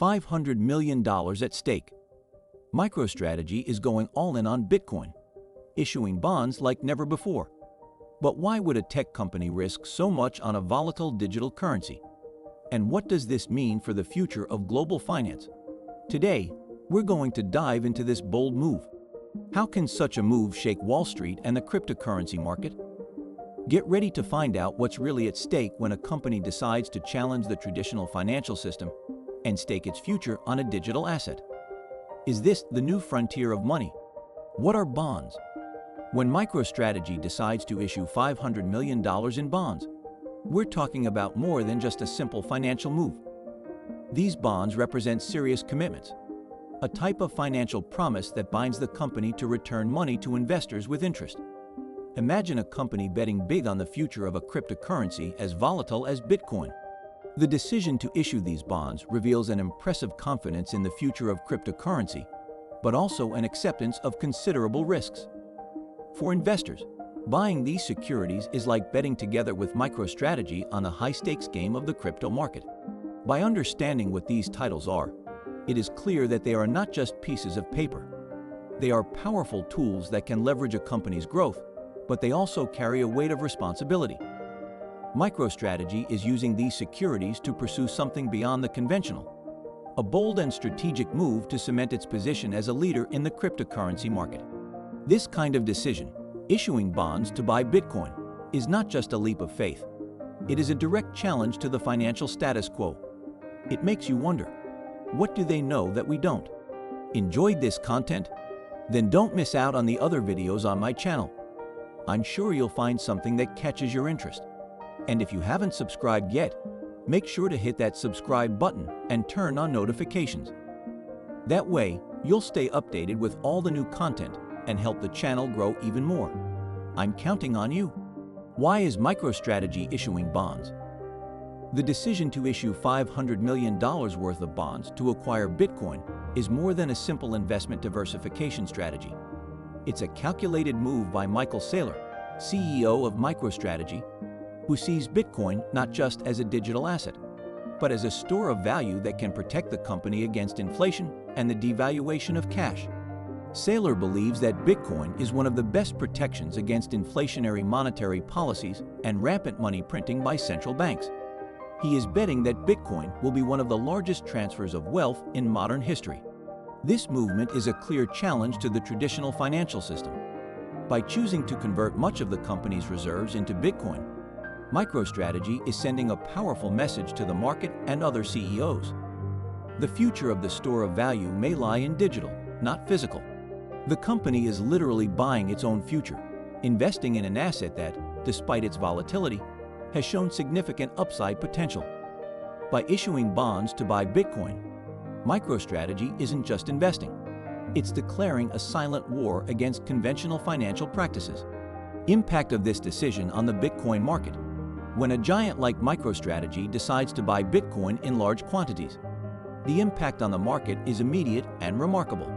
$500 million at stake. MicroStrategy is going all in on Bitcoin, issuing bonds like never before. But why would a tech company risk so much on a volatile digital currency? And what does this mean for the future of global finance? Today, we're going to dive into this bold move. How can such a move shake Wall Street and the cryptocurrency market? Get ready to find out what's really at stake when a company decides to challenge the traditional financial system and stake its future on a digital asset. Is this the new frontier of money? What are bonds? When MicroStrategy decides to issue $500 million in bonds, we're talking about more than just a simple financial move. These bonds represent serious commitments, a type of financial promise that binds the company to return money to investors with interest. Imagine a company betting big on the future of a cryptocurrency as volatile as Bitcoin. The decision to issue these bonds reveals an impressive confidence in the future of cryptocurrency, but also an acceptance of considerable risks. For investors, buying these securities is like betting together with MicroStrategy on a high-stakes game of the crypto market. By understanding what these titles are, it is clear that they are not just pieces of paper. They are powerful tools that can leverage a company's growth, but they also carry a weight of responsibility. MicroStrategy is using these securities to pursue something beyond the conventional, a bold and strategic move to cement its position as a leader in the cryptocurrency market. This kind of decision, issuing bonds to buy Bitcoin, is not just a leap of faith. It is a direct challenge to the financial status quo. It makes you wonder, what do they know that we don't? Enjoyed this content? Then don't miss out on the other videos on my channel. I'm sure you'll find something that catches your interest. And if you haven't subscribed yet, make sure to hit that subscribe button and turn on notifications. That way, you'll stay updated with all the new content and help the channel grow even more. I'm counting on you. Why is MicroStrategy issuing bonds? The decision to issue $500 million worth of bonds to acquire Bitcoin is more than a simple investment diversification strategy. It's a calculated move by Michael Saylor, CEO of MicroStrategy, who sees Bitcoin not just as a digital asset, but as a store of value that can protect the company against inflation and the devaluation of cash. Saylor believes that Bitcoin is one of the best protections against inflationary monetary policies and rampant money printing by central banks. He is betting that Bitcoin will be one of the largest transfers of wealth in modern history. This movement is a clear challenge to the traditional financial system. By choosing to convert much of the company's reserves into Bitcoin, MicroStrategy is sending a powerful message to the market and other CEOs. The future of the store of value may lie in digital, not physical. The company is literally buying its own future, investing in an asset that, despite its volatility, has shown significant upside potential. By issuing bonds to buy Bitcoin, MicroStrategy isn't just investing. It's declaring a silent war against conventional financial practices. Impact of this decision on the Bitcoin market. When a giant like MicroStrategy decides to buy Bitcoin in large quantities, the impact on the market is immediate and remarkable.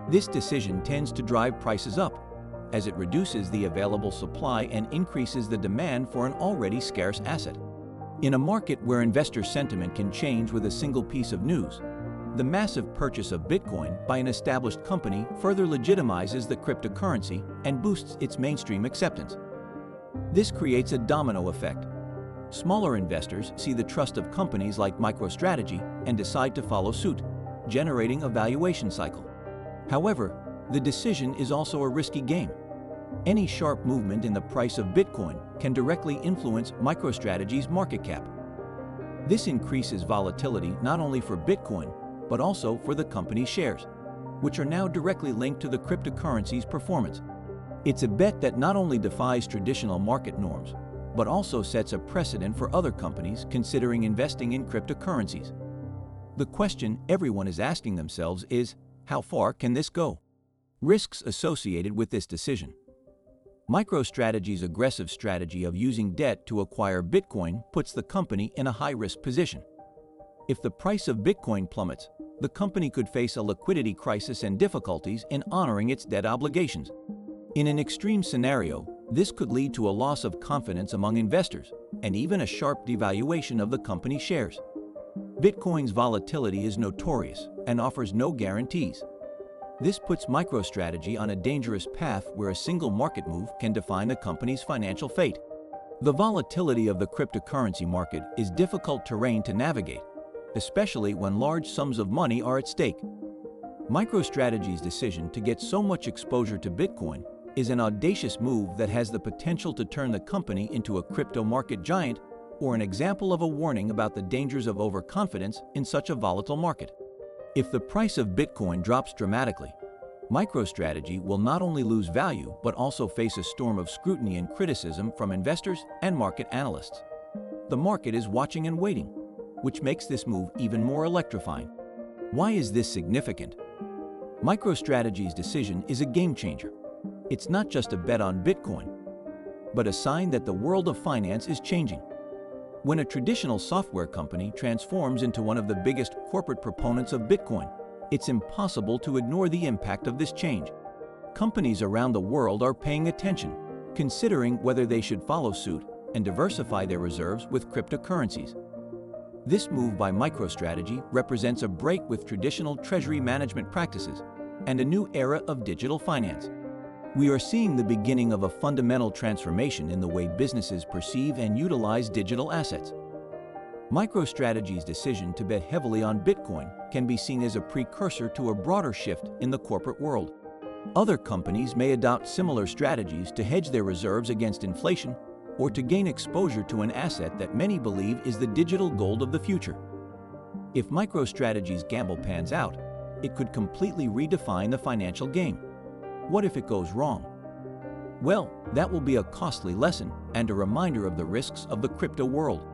This decision tends to drive prices up, as it reduces the available supply and increases the demand for an already scarce asset. In a market where investor sentiment can change with a single piece of news, the massive purchase of Bitcoin by an established company further legitimizes the cryptocurrency and boosts its mainstream acceptance. This creates a domino effect. Smaller investors see the trust of companies like MicroStrategy and decide to follow suit, generating a valuation cycle. However, the decision is also a risky game. Any sharp movement in the price of Bitcoin can directly influence MicroStrategy's market cap. This increases volatility not only for Bitcoin, but also for the company's shares, which are now directly linked to the cryptocurrency's performance. It's a bet that not only defies traditional market norms, but also sets a precedent for other companies considering investing in cryptocurrencies. The question everyone is asking themselves is, how far can this go? Risks associated with this decision. MicroStrategy's aggressive strategy of using debt to acquire Bitcoin puts the company in a high-risk position. If the price of Bitcoin plummets, the company could face a liquidity crisis and difficulties in honoring its debt obligations. In an extreme scenario, this could lead to a loss of confidence among investors and even a sharp devaluation of the company's shares. Bitcoin's volatility is notorious and offers no guarantees. This puts MicroStrategy on a dangerous path where a single market move can define a company's financial fate. The volatility of the cryptocurrency market is difficult terrain to navigate, especially when large sums of money are at stake. MicroStrategy's decision to get so much exposure to Bitcoin is an audacious move that has the potential to turn the company into a crypto market giant or an example of a warning about the dangers of overconfidence in such a volatile market. If the price of Bitcoin drops dramatically, MicroStrategy will not only lose value but also face a storm of scrutiny and criticism from investors and market analysts. The market is watching and waiting, which makes this move even more electrifying. Why is this significant? MicroStrategy's decision is a game changer. It's not just a bet on Bitcoin, but a sign that the world of finance is changing. When a traditional software company transforms into one of the biggest corporate proponents of Bitcoin, it's impossible to ignore the impact of this change. Companies around the world are paying attention, considering whether they should follow suit and diversify their reserves with cryptocurrencies. This move by MicroStrategy represents a break with traditional treasury management practices and a new era of digital finance. We are seeing the beginning of a fundamental transformation in the way businesses perceive and utilize digital assets. MicroStrategy's decision to bet heavily on Bitcoin can be seen as a precursor to a broader shift in the corporate world. Other companies may adopt similar strategies to hedge their reserves against inflation or to gain exposure to an asset that many believe is the digital gold of the future. If MicroStrategy's gamble pans out, it could completely redefine the financial game. What if it goes wrong? Well, that will be a costly lesson and a reminder of the risks of the crypto world.